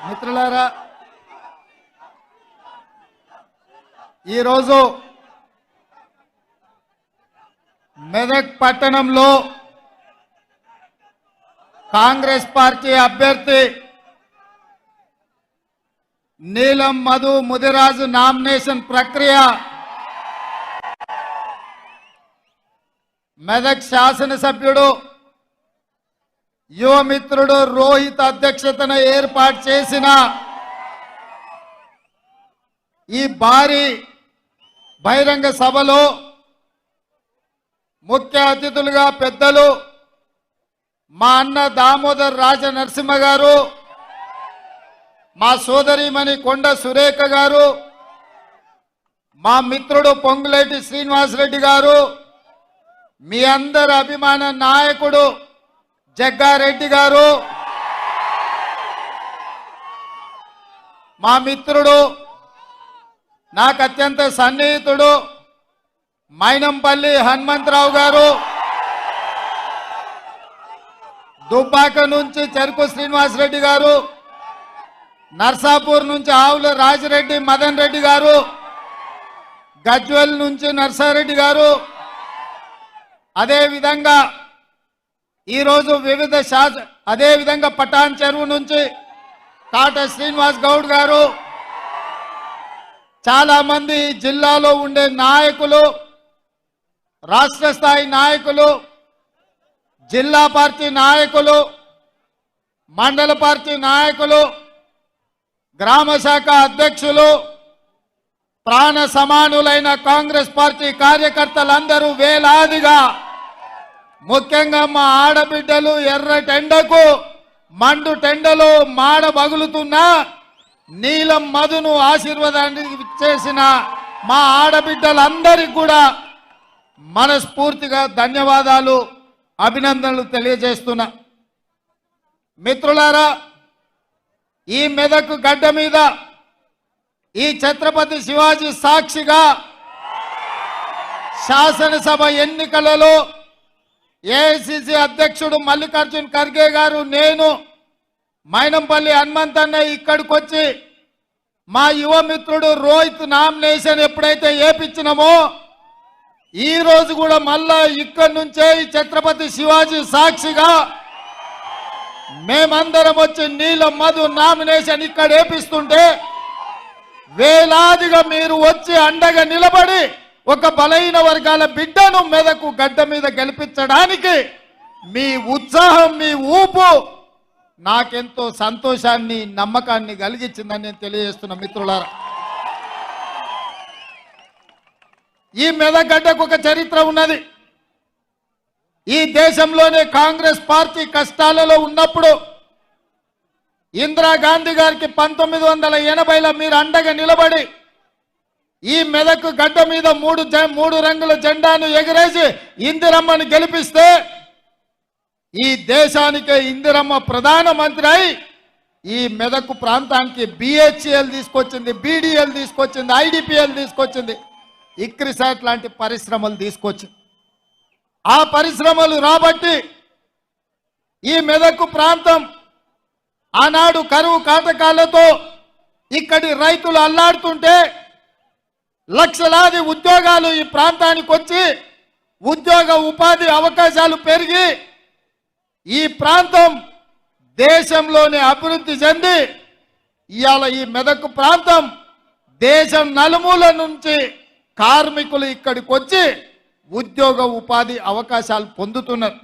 మిత్రులారా, ఈరోజు మెదక్ పట్టణంలో కాంగ్రెస్ పార్టీ అభ్యర్థి నీలం మధు ముదిరాజు నామినేషన్ ప్రక్రియ మెదక్ శాసనసభ్యుడు యువమిత్రుడు రోహిత్ అధ్యక్షతన ఏర్పాటు చేసిన ఈ భారీ బహిరంగ సభలో ముఖ్య అతిథులుగా పెద్దలు మా అన్న దామోదర్ రాజ నరసింహ గారు, మా సోదరిమణి కొండ సురేఖ గారు, మా మిత్రుడు పొంగులేటి శ్రీనివాసరెడ్డి గారు, మీ అందరి అభిమాన నాయకుడు జగ్గారెడ్డి గారు, మా మిత్రుడు నాకు అత్యంత సన్నిహితుడు మైనంపల్లి హనుమంతరావు గారు, దుబ్బాక నుంచి చెరుకు శ్రీనివాసరెడ్డి గారు, నర్సాపూర్ నుంచి ఆవుల రాజిరెడ్డి మదన్ రెడ్డి గారు, గజ్వెల్ నుంచి నర్సారెడ్డి గారు, అదేవిధంగా ఈరోజు అదేవిధంగా పటాన్ చెరువు నుంచి కాట శ్రీనివాస్ గౌడ్ గారు, చాలా మంది జిల్లాలో ఉండే నాయకులు, రాష్ట్ర స్థాయి నాయకులు, జిల్లా పార్టీ నాయకులు, మండల పార్టీ నాయకులు, గ్రామ శాఖ అధ్యక్షులు, ప్రాణ సమానులైన కాంగ్రెస్ పార్టీ కార్యకర్తలందరూ వేలాదిగా, ముఖ్యంగా మా ఆడబిడ్డలు ఎర్ర టెండకు మండు టెండలో మాడ బగులుతున్నా నీలం మధును ఆశీర్వాదానికి చేసిన మా ఆడబిడ్డలందరికీ కూడా మనస్ఫూర్తిగా ధన్యవాదాలు, అభినందనలు తెలియజేస్తున్నా. మిత్రులారా, ఈ మెదక్ గడ్డ మీద ఈ ఛత్రపతి శివాజీ సాక్షిగా శాసనసభ ఎన్నికలలో ఏఐసిసి అధ్యక్షుడు మల్లికార్జున్ ఖర్గే గారు, నేను మైనంపల్లి హనుమంతన్న ఇక్కడికి వచ్చి మా యువ మిత్రుడు రోహిత్ నామినేషన్ ఎప్పుడైతే ఏపించినామో ఈ రోజు కూడా మళ్ళా ఇక్కడి నుంచే ఈ ఛత్రపతి శివాజీ సాక్షిగా మేమందరం వచ్చి నీలం మధు నామినేషన్ ఇక్కడ ఏపిస్తుంటే వేలాదిగా మీరు వచ్చి అండగా నిలబడి ఒక బలహీన వర్గాల బిడ్డను మెదకు గడ్డ మీద గెలిపించడానికి మీ ఉత్సాహం, మీ ఊపు నాకెంతో సంతోషాన్ని, నమ్మకాన్ని కలిగించిందని నేను తెలియజేస్తున్నా. మిత్రులారా, ఈ మెదక్ గడ్డకు ఒక చరిత్ర ఉన్నది. ఈ దేశంలోనే కాంగ్రెస్ పార్టీ కష్టాలలో ఉన్నప్పుడు ఇందిరాగాంధీ గారికి 1980లో మీరు అండగా నిలబడి ఈ మెదక్ గడ్డ మీద మూడు రంగుల జెండాను ఎగిరేసి ఇందిరమ్మని గెలిపిస్తే ఈ దేశానికే ఇందిరమ్మ ప్రధానమంత్రి అయి ఈ మెదక్ ప్రాంతానికి బిహెచ్ఎల్ తీసుకొచ్చింది, బీడీఎల్ తీసుకొచ్చింది, ఐడిపిఎల్ తీసుకొచ్చింది, ఇక్రిసాట్ లాంటి పరిశ్రమలు తీసుకొచ్చింది. ఆ పరిశ్రమలు రాబట్టి ఈ మెదక్ ప్రాంతం ఆనాడు కరువు కాటకాలతో ఇక్కడి రైతులు అల్లాడుతుంటే లక్షలాది ఉద్యోగాలు ఈ ప్రాంతానికి వచ్చి ఉద్యోగ ఉపాధి అవకాశాలు పెరిగి ఈ ప్రాంతం దేశంలోనే అభివృద్ధి చెంది ఇవాళ ఈ మెదక్ ప్రాంతం దేశం నలుమూల నుంచి కార్మికులు ఇక్కడికి వచ్చి ఉద్యోగ ఉపాధి అవకాశాలు పొందుతున్నారు.